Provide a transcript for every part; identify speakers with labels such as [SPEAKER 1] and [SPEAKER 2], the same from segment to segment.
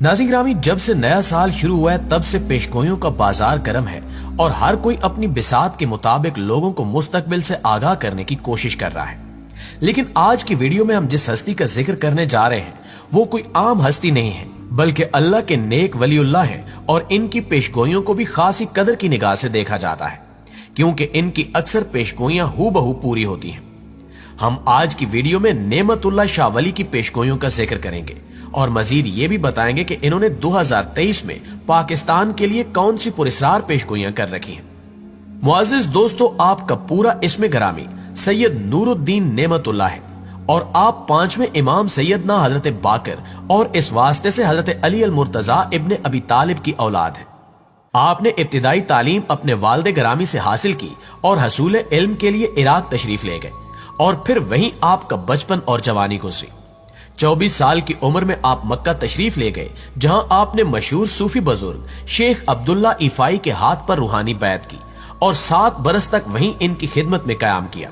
[SPEAKER 1] नाज़रीन ग्रामी, जब से नया साल शुरू हुआ है तब से पेशगोइयों का बाजार गर्म है और हर कोई अपनी बिसात के मुताबिक लोगों को मुस्तकबिल से आगाह करने की कोशिश कर रहा है। लेकिन आज की वीडियो में हम जिस हस्ती का जिक्र करने जा रहे हैं वो कोई आम हस्ती नहीं है, बल्कि अल्लाह के नेक वलीउल्लाह हैं और इनकी पेशगोइयों को भी खासी कदर की निगाह से देखा जाता है, क्योंकि इनकी अक्सर पेशगोइयां हूबहू पूरी होती हैं। हम आज की वीडियो में नेमतुल्लाह शाह वली की पेशगोइयों का जिक्र करेंगे और मजीद ये भी बताएंगे कि इन्होंने 2023 में पाकिस्तान के लिए कौन सी पुरस्कार पेशगोइयां कर रखी हैं। मुअज़्ज़िज़ दोस्तों, आपका पूरा इस्म ग्रामी सैयद नूरुद्दीन नेमतुल्लाह है और आप पांचवें इमाम सैयदना हजरत बाकर और इस वास्ते से हजरत अली अल मुर्तजा इब्ने अबी तालिब की औलाद है। आपने इब्तिदाई तालीम अपने वालिद ग्रामी से हासिल की और हसूल इल्म के लिए इराक तशरीफ ले गए और फिर वहीं आपका बचपन और जवानी गुजरी। 24 साल की उम्र में आप मक्का तशरीफ ले गए, जहां आपने मशहूर सूफी बुजुर्ग शेख अब्दुल्ला इफाई के हाथ पर रूहानी बैत की और 7 बरस तक वहीं इनकी खिदमत में कायम किया।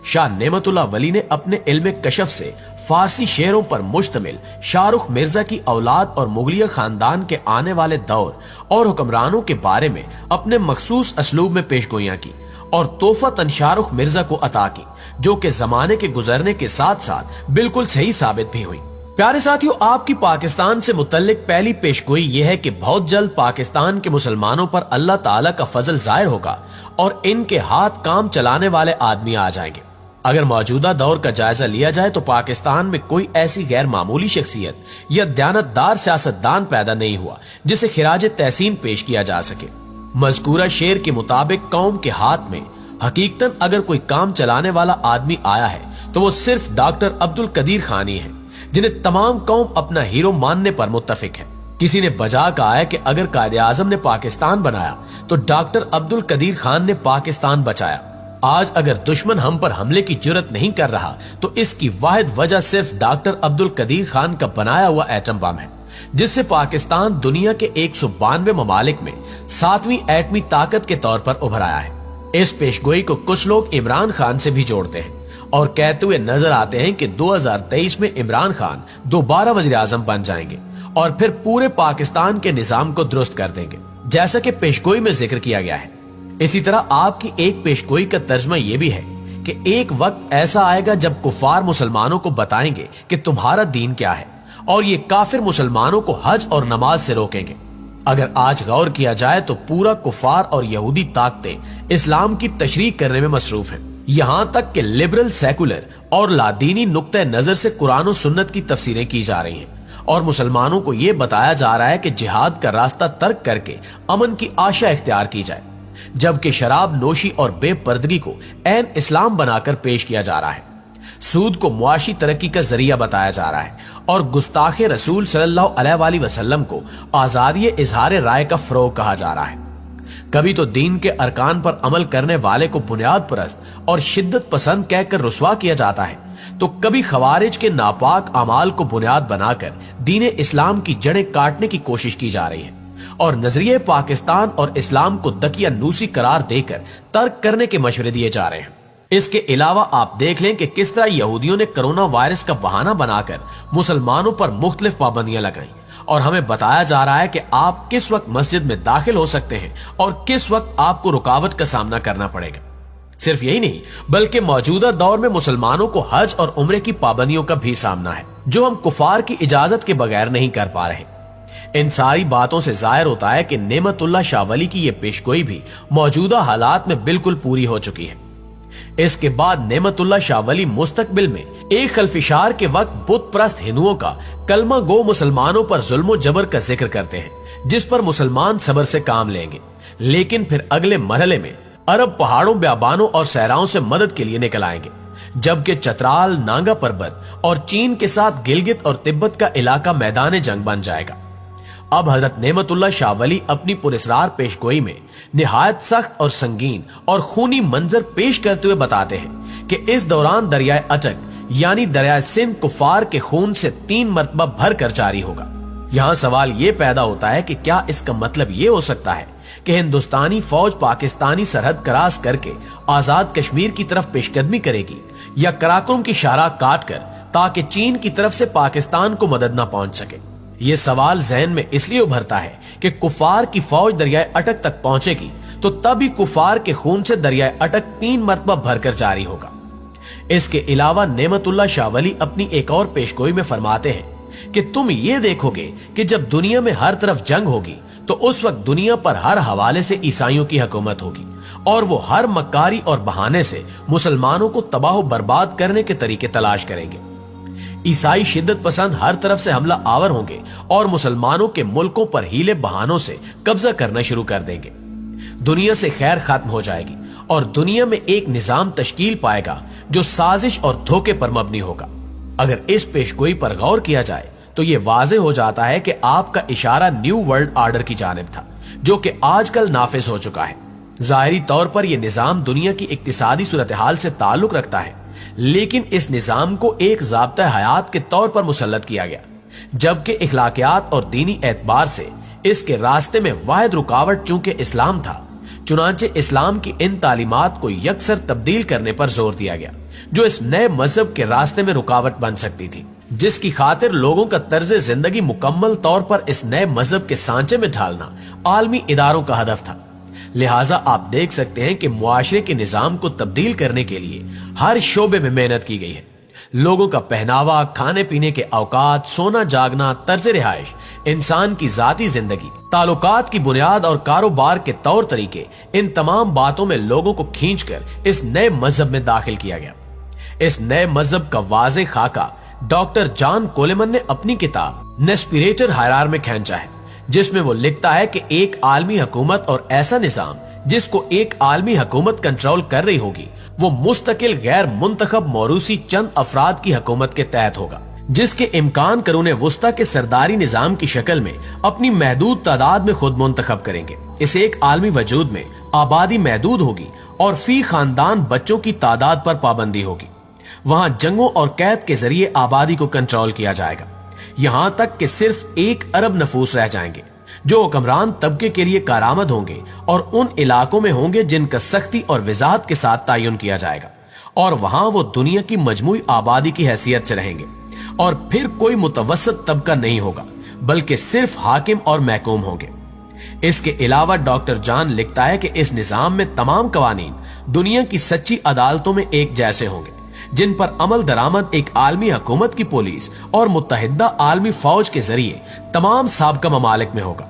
[SPEAKER 1] शाह नेमतुल्लाह वली ने अपने इल्म कशफ से फारसी शेरों पर मुश्तमिल शाहरुख मिर्जा की औलाद और मुगलिया खानदान के आने वाले दौर और हुक्मरानों के बारे में अपने मखसूस असलूब में पेशगोइयां की और तोहफतन शाहरुख मिर्जा को अता की, जो कि जमाने के गुजरने के साथ साथ बिल्कुल सही साबित भी हुई। प्यारे साथियों, आपकी पाकिस्तान से मुतल्लिक पहली पेशगोई यह है कि बहुत जल्द पाकिस्तान के मुसलमानों पर अल्लाह ताला का फजल जाहिर होगा और इनके हाथ काम चलाने वाले आदमी आ जाएंगे। अगर मौजूदा दौर का जायजा लिया जाए तो पाकिस्तान में कोई ऐसी गैर मामूली शख्सियत या दयानतदार सियासतदान पैदा नहीं हुआ जिसे खिराज तहसीन पेश किया जा सके। मज़कूरा शेर के मुताबिक कौम के हाथ में हकीकतन अगर कोई काम चलाने वाला आदमी आया है तो वो सिर्फ डॉक्टर अब्दुल कदीर खान ही है, जिन्हें तमाम कौम अपना हीरो मानने पर मुत्तफिक है। किसी ने बजा कहा है कि अगर कायदे आजम ने पाकिस्तान बनाया तो डॉक्टर अब्दुल कदीर खान ने पाकिस्तान बचाया। आज अगर दुश्मन हम पर हमले की जुर्रत नहीं कर रहा तो इसकी वाहिद वजह सिर्फ डॉक्टर अब्दुल कदीर खान का बनाया हुआ एटम बम है, जिससे पाकिस्तान दुनिया के 192 ममालिक में 7वीं एटमी ताकत के तौर पर उभर आया है। इस पेशगोई को कुछ लोग इमरान खान से भी जोड़ते हैं और कहते हुए नजर आते हैं कि 2023 में इमरान खान दोबारा वजीर आजम बन जाएंगे और फिर पूरे पाकिस्तान के निजाम को दुरुस्त कर देंगे, जैसा कि पेशगोई में जिक्र किया गया है। इसी तरह आपकी एक पेशगोई का तर्जमा यह भी है कि एक वक्त ऐसा आएगा जब कुफार मुसलमानों को बताएंगे कि तुम्हारा दीन क्या है और ये काफिर मुसलमानों को हज और नमाज से रोकेंगे। अगर आज गौर किया जाए तो पूरा कुफार और यहूदी ताकतें इस्लाम की तशरीह करने में मसरूफ हैं। यहाँ तक कि लिबरल, सेकुलर और लादीनी नुक्ते नजर से कुरान और सुन्नत की तफसीरें की जा रही हैं और मुसलमानों को ये बताया जा रहा है कि जिहाद का रास्ता तर्क करके अमन की आशा इख्तियार की जाए, जबकि शराब नोशी और बेपर्दगी को ऐन इस्लाम बनाकर पेश किया जा रहा है। सूद को मुआशी तरक्की का जरिया बताया जा रहा है और गुस्ताखे रसूल सल्लल्लाहु अलैहि वसल्लम को आजादी इजहार राय का फरोग कहा जा रहा है। कभी तो दीन के अरकान पर अमल करने वाले को बुनियाद परस्त और शिद्दत पसंद कहकर रुस्वा किया जाता है, तो कभी खवारिज के नापाक अमाल को बुनियाद बनाकर दीन इस्लाम की जड़ें काटने की कोशिश की जा रही है और नजरिए पाकिस्तान और इस्लाम को दकिया नूसी करार देकर तर्क करने के मशवरे दिए जा रहे हैं। इसके अलावा आप देख लें कि किस तरह यहूदियों ने कोरोना वायरस का बहाना बनाकर मुसलमानों पर मुख्तलिफ पाबंदियां लगाई और हमें बताया जा रहा है कि आप किस वक्त मस्जिद में दाखिल हो सकते हैं और किस वक्त आपको रुकावट का सामना करना पड़ेगा। सिर्फ यही नहीं, बल्कि मौजूदा दौर में मुसलमानों को हज और उम्रे की पाबंदियों का भी सामना है, जो हम कुफार की इजाजत के बगैर नहीं कर पा रहे। इन सारी बातों से जाहिर होता है कि नेमतुल्लाह शाह वली की यह पेशगोई भी मौजूदा हालात में बिल्कुल पूरी हो चुकी है। इसके बाद नेमतुल्लाह शाह वली मुस्तकबिल में एक खल्फिशार के वक्त बुत परस्त हिंदुओं का कलमा गो मुसलमानों पर जुल्म जबर का जिक्र करते हैं, जिस पर मुसलमान सब्र से काम लेंगे, लेकिन फिर अगले मरहले में अरब पहाड़ों, ब्याबानों और सहराओं से मदद के लिए निकल आएंगे, जबकि चतराल, नांगा पर्वत और चीन के साथ गिलगित और तिब्बत का इलाका मैदान जंग बन जाएगा। अब हजरत नेमतुल्लाह शाह वली अपनी पुरस्कार पेशगोई में निहायत सख्त और संगीन और खूनी मंजर पेश करते हुए बताते हैं कि इस दौरान दरियाए अटक यानी दरियाए सिंध कुफार के खून से 3 मरतबा भर कर जारी होगा। यहाँ सवाल ये पैदा होता है कि क्या इसका मतलब ये हो सकता है कि हिंदुस्तानी फौज पाकिस्तानी सरहद क्रॉस करके आजाद कश्मीर की तरफ पेशकदमी करेगी या कराकुरम की शाहराह काट कर, ताकि चीन की तरफ से पाकिस्तान को मदद न पहुंच सके। یہ سوال ذہن میں اس لیے ابھرتا ہے کہ کفار کی فوج دریائے اٹک تک پہنچے گی تو تب ہی کفار کے خون سے دریائے اٹک 3 مرتبہ بھر کر جاری ہوگا۔ اس کے علاوہ نعمت اللہ شاہ ولی اپنی ایک اور پیشگوئی میں فرماتے ہیں کہ تم یہ دیکھو گے کہ جب دنیا میں ہر طرف جنگ ہوگی تو اس وقت دنیا پر ہر حوالے سے عیسائیوں کی حکومت ہوگی اور وہ ہر مکاری اور بہانے سے مسلمانوں کو تباہ و برباد کرنے کے طریقے تلاش کریں گے۔ عیسائی شدت پسند ہر طرف سے حملہ آور ہوں گے اور مسلمانوں کے ملکوں پر ہیلے بہانوں سے قبضہ کرنا شروع کر دیں گے۔ دنیا سے خیر ختم ہو جائے گی اور دنیا میں ایک نظام تشکیل پائے گا جو سازش اور دھوکے پر مبنی ہوگا۔ اگر اس پیشگوئی پر غور کیا جائے تو یہ واضح ہو جاتا ہے کہ آپ کا اشارہ نیو ورلڈ آرڈر کی جانب تھا جو کہ آج کل نافذ ہو چکا ہے۔ ظاہری طور پر یہ نظام دنیا کی اقتصادی صورتحال سے تعلق رکھتا ہے، لیکن اس نظام کو ایک ضابطہ حیات کے طور پر مسلط کیا گیا، جبکہ اخلاقیات اور دینی اعتبار سے اس کے راستے میں واحد رکاوٹ چونکہ اسلام تھا، چنانچہ اسلام کی ان تعلیمات کو یکسر تبدیل کرنے پر زور دیا گیا جو اس نئے مذہب کے راستے میں رکاوٹ بن سکتی تھی، جس کی خاطر لوگوں کا طرز زندگی مکمل طور پر اس نئے مذہب کے سانچے میں ڈھالنا عالمی اداروں کا ہدف تھا۔ لہٰذا آپ دیکھ سکتے ہیں کہ معاشرے کے نظام کو تبدیل کرنے کے لیے ہر شعبے میں محنت کی گئی ہے۔ لوگوں کا پہناوا، کھانے پینے کے اوقات، سونا جاگنا، طرز رہائش، انسان کی ذاتی زندگی، تعلقات کی بنیاد اور کاروبار کے طور طریقے، ان تمام باتوں میں لوگوں کو کھینچ کر اس نئے مذہب میں داخل کیا گیا۔ اس نئے مذہب کا واضح خاکہ ڈاکٹر جان کولمن نے اپنی کتاب نیسپریٹر ہائرار میں کھینچا ہے، جس میں وہ لکھتا ہے کہ ایک عالمی حکومت اور ایسا نظام جس کو ایک عالمی حکومت کنٹرول کر رہی ہوگی وہ مستقل غیر منتخب موروثی چند افراد کی حکومت کے تحت ہوگا، جس کے امکان قرون وسطی کے سرداری نظام کی شکل میں اپنی محدود تعداد میں خود منتخب کریں گے۔ اس ایک عالمی وجود میں آبادی محدود ہوگی اور فی خاندان بچوں کی تعداد پر پابندی ہوگی۔ وہاں جنگوں اور قید کے ذریعے آبادی کو کنٹرول کیا جائے گا، یہاں تک کہ صرف 1 ارب نفوس رہ جائیں گے جو حکمران طبقے کے لیے کارآمد ہوں گے اور ان علاقوں میں ہوں گے جن کا سختی اور وضاحت کے ساتھ تعین کیا جائے گا، اور وہاں وہ دنیا کی مجموعی آبادی کی حیثیت سے رہیں گے، اور پھر کوئی متوسط طبقہ نہیں ہوگا بلکہ صرف حاکم اور محکوم ہوں گے۔ اس کے علاوہ ڈاکٹر جان لکھتا ہے کہ اس نظام میں تمام قوانین دنیا کی سچی عدالتوں میں ایک جیسے ہوں گے، جن پر عمل درآمد ایک عالمی حکومت کی پولیس اور متحدہ عالمی فوج کے ذریعے تمام سابقہ ممالک میں ہوگا،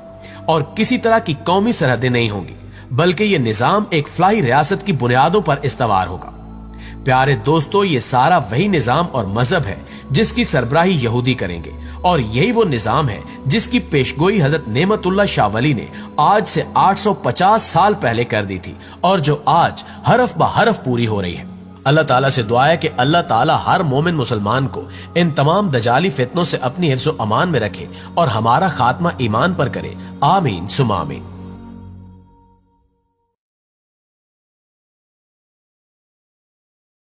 [SPEAKER 1] اور کسی طرح کی قومی سرحدیں نہیں ہوں گی، بلکہ یہ نظام ایک فلاحی ریاست کی بنیادوں پر استوار ہوگا۔ پیارے دوستو، یہ سارا وہی نظام اور مذہب ہے جس کی سربراہی یہودی کریں گے، اور یہی وہ نظام ہے جس کی پیشگوئی حضرت نعمت اللہ شاہ ولی نے آج سے 850 سال پہلے کر دی تھی، اور جو آج حرف بہ حرف پوری ہو رہی ہے۔ اللہ تعالیٰ سے دعا ہے کہ اللہ تعالیٰ ہر مومن مسلمان کو ان تمام دجالی فتنوں سے اپنی حفظ و امان میں رکھے اور ہمارا خاتمہ ایمان پر کرے۔ آمین ثم آمین۔